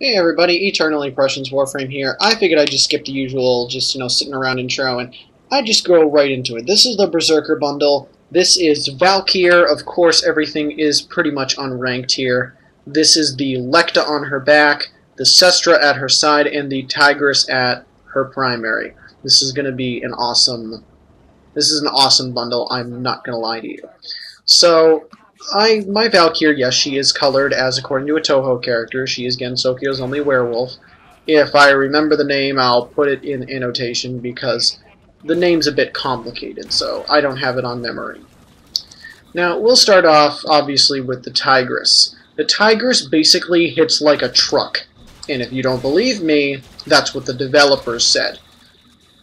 Hey everybody, Eternal Impressions Warframe here. I figured I'd just skip the usual, sitting around intro, and I'd just go right into it. This is the Berzerker Bundle. This is Valkyr. Of course, everything is pretty much unranked here. This is the Lecta on her back, the Cestra at her side, and the Tigris at her primary. This is going to be an awesome bundle, I'm not going to lie to you. So, my Valkyr, yes, she is colored as according to a Toho character. She is Gensokyo's only werewolf. If I remember the name, I'll put it in annotation because the name's a bit complicated, so I don't have it on memory. Now, we'll start off, obviously, with the Tigris. The Tigris basically hits like a truck, and if you don't believe me, that's what the developers said.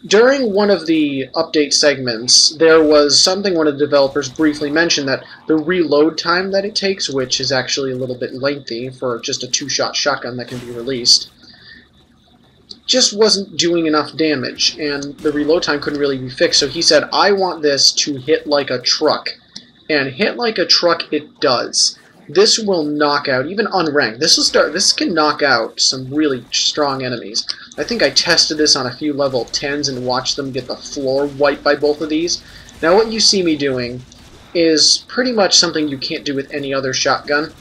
During one of the update segments, there was something one of the developers briefly mentioned, that the reload time that it takes, which is actually a little bit lengthy for just a two-shot shotgun that can be released, just wasn't doing enough damage, and the reload time couldn't really be fixed, so he said, I want this to hit like a truck. And hit like a truck it does. This will knock out, even unranked, this can knock out some really strong enemies. I think I tested this on a few level 10s and watched them get the floor wiped by both of these. Now what you see me doing is pretty much something you can't do with any other shotgun,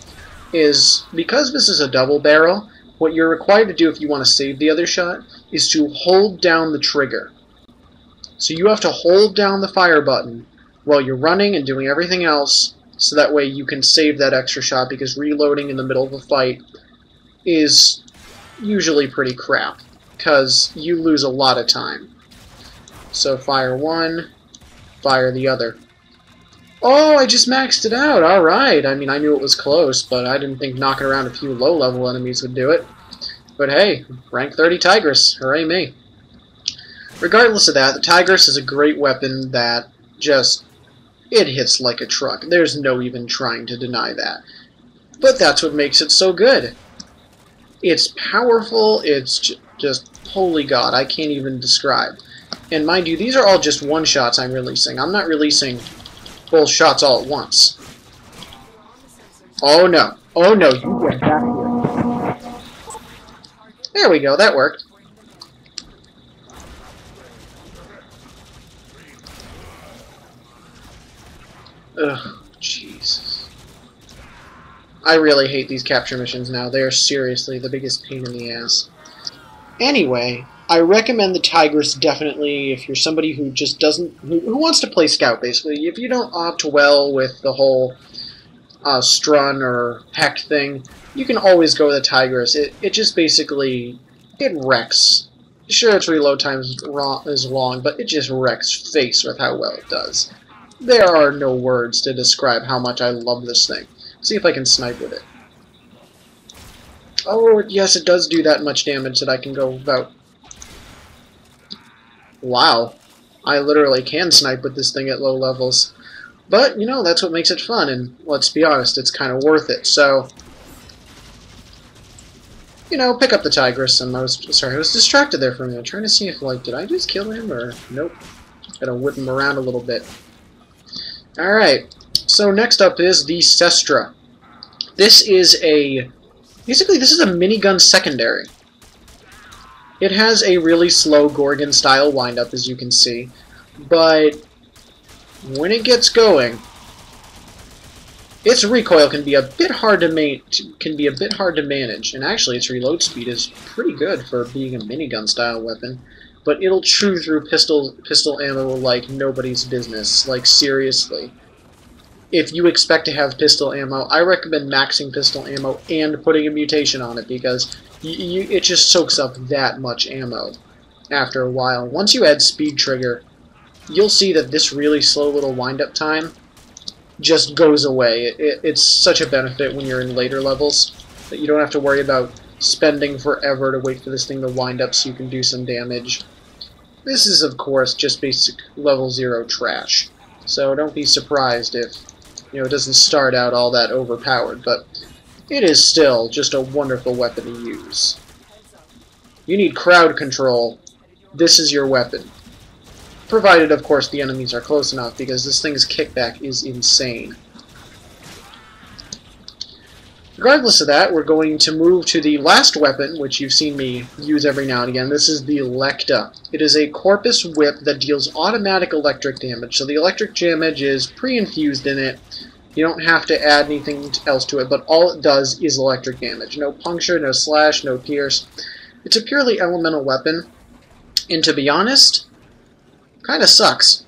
is because this is a double barrel, what you're required to do if you want to save the other shot is to hold down the trigger. So you have to hold down the fire button while you're running and doing everything else, so that way you can save that extra shot, because reloading in the middle of a fight is usually pretty crap, because you lose a lot of time. So fire one, fire the other. Oh, I just maxed it out, alright. I mean, I knew it was close, but I didn't think knocking around a few low-level enemies would do it. But hey, rank 30 Tigris, hooray me. Regardless of that, the Tigris is a great weapon that just, it hits like a truck. There's no even trying to deny that. But that's what makes it so good. It's powerful, it's just, holy god, I can't even describe. And mind you, these are all just one-shots I'm releasing. I'm not releasing both shots all at once. Oh no, you get back here. There we go, that worked. Ugh, Jesus. I really hate these capture missions now. They are seriously the biggest pain in the ass. Anyway, I recommend the Tigris definitely if you're somebody who just doesn't, who wants to play Scout, basically. If you don't opt well with the whole Strun or Heck thing, you can always go with the Tigris. It just basically, it wrecks. Sure, its reload time is long, but it just wrecks face with how well it does. There are no words to describe how much I love this thing. See if I can snipe with it. Oh, yes, it does do that much damage that I can go about. Wow. I literally can snipe with this thing at low levels. But, you know, that's what makes it fun, and let's be honest, it's kind of worth it. So, you know, pick up the Tigris, and I was distracted there for a minute, trying to see if, like, did I just kill him, or nope. Gotta whip him around a little bit. Alright, so next up is the Cestra. This is basically this is a minigun secondary. It has a really slow Gorgon-style windup, as you can see, but when it gets going, its recoil can be a bit hard to manage, and actually its reload speed is pretty good for being a minigun-style weapon. But it'll chew through pistol ammo like nobody's business. Like, seriously. If you expect to have pistol ammo, I recommend maxing pistol ammo and putting a mutation on it, because it just soaks up that much ammo after a while. Once you add speed trigger, you'll see that this really slow little wind-up time just goes away. It's such a benefit when you're in later levels that you don't have to worry about spending forever to wait for this thing to wind up so you can do some damage. This is, of course, just basic level 0 trash, so don't be surprised if, you know, it doesn't start out all that overpowered, but it is still just a wonderful weapon to use. You need crowd control. This is your weapon. Provided, of course, the enemies are close enough, because this thing's kickback is insane. Regardless of that, we're going to move to the last weapon, which you've seen me use every now and again. This is the Lecta. It is a corpus whip that deals automatic electric damage. So the electric damage is pre-infused in it. You don't have to add anything else to it, but all it does is electric damage. No puncture, no slash, no pierce. It's a purely elemental weapon, and to be honest, kind of sucks.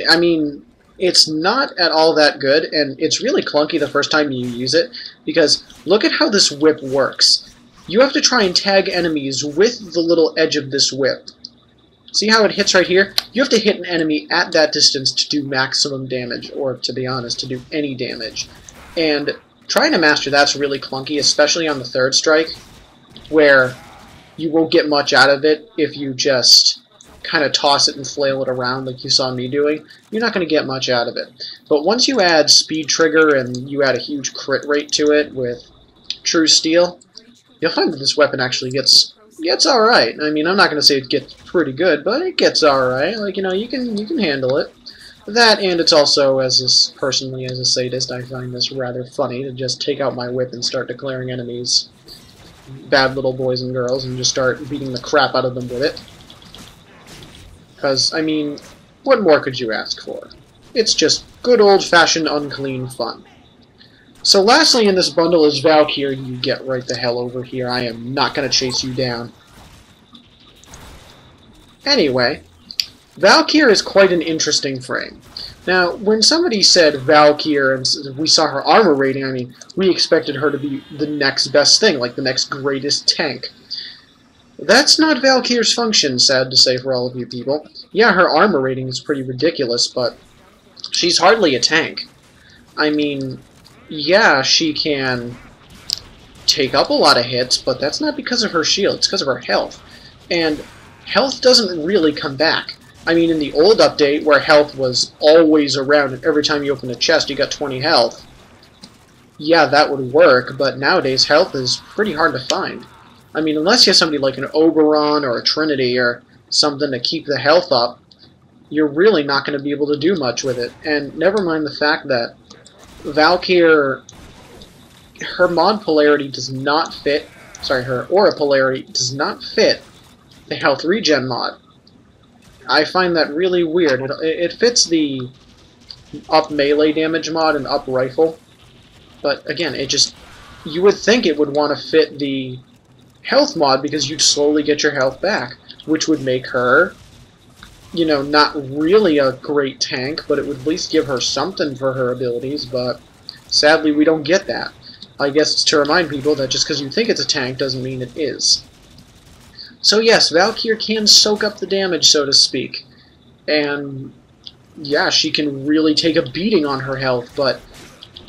I mean, it's not at all that good, and it's really clunky the first time you use it, because look at how this whip works. You have to try and tag enemies with the little edge of this whip. See how it hits right here? You have to hit an enemy at that distance to do maximum damage, or to be honest, to do any damage. And trying to master that's really clunky, especially on the third strike, where you won't get much out of it if you just kind of toss it and flail it around like you saw me doing. You're not going to get much out of it. But once you add speed trigger and you add a huge crit rate to it with true steel, you'll find that this weapon actually gets alright. I mean, I'm not going to say it gets pretty good, but it gets alright. Like, you know, you can handle it. That, and it's also, personally as a sadist, I find this rather funny to just take out my whip and start declaring enemies bad little boys and girls and just start beating the crap out of them with it. Because, I mean, what more could you ask for? It's just good old-fashioned unclean fun. So lastly in this bundle is Valkyr. You get right the hell over here. I am not going to chase you down. Anyway, Valkyr is quite an interesting frame. Now, when somebody said Valkyr and we saw her armor rating, I mean, we expected her to be the next best thing, like the next greatest tank. That's not Valkyr's function, sad to say for all of you people. Yeah, her armor rating is pretty ridiculous, but she's hardly a tank. I mean, yeah, she can take up a lot of hits, but that's not because of her shield, it's because of her health. And health doesn't really come back. I mean, in the old update, where health was always around, and every time you open a chest you got 20 health, yeah, that would work, but nowadays health is pretty hard to find. I mean, unless you have somebody like an Oberon or a Trinity or something to keep the health up, you're really not going to be able to do much with it. And never mind the fact that Valkyr, her mod polarity does not fit, her aura polarity does not fit the health regen mod. I find that really weird. It fits the up melee damage mod and up rifle, but again, you would think it would want to fit the health mod because you'd slowly get your health back, which would make her, you know, not really a great tank, but it would at least give her something for her abilities, but sadly we don't get that. I guess it's to remind people that just because you think it's a tank doesn't mean it is. So yes, Valkyr can soak up the damage, so to speak, and yeah, she can really take a beating on her health, but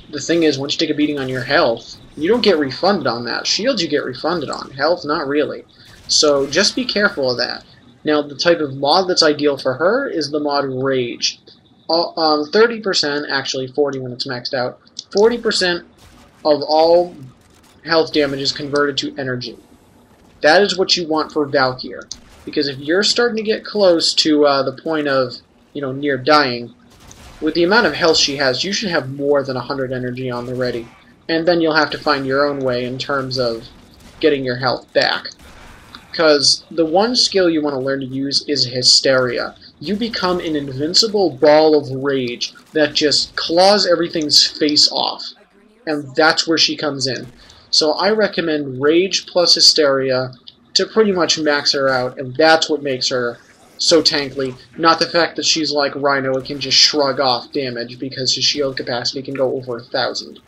the thing is, once you take a beating on your health, you don't get refunded on that. Shields you get refunded on. Health, not really. So just be careful of that. Now, the type of mod that's ideal for her is the mod Rage. 30%, actually 40 when it's maxed out, 40% of all health damage is converted to energy. That is what you want for Valkyr. Because if you're starting to get close to the point of, you know, near dying, with the amount of health she has, you should have more than 100 energy on the ready. And then you'll have to find your own way in terms of getting your health back. Because the one skill you want to learn to use is Hysteria. You become an invincible ball of rage that just claws everything's face off. And that's where she comes in. So I recommend Rage plus Hysteria to pretty much max her out, and that's what makes her so tankly. Not the fact that she's like Rhino and can just shrug off damage because his shield capacity can go over 1,000.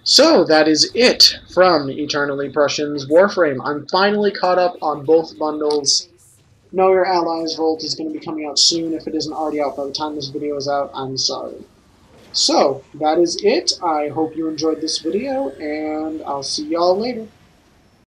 So, that is it from Eternally Prussian's Warframe. I'm finally caught up on both bundles. Know Your Allies Volt is going to be coming out soon. If it isn't already out by the time this video is out, I'm sorry. So, that is it. I hope you enjoyed this video, and I'll see y'all later.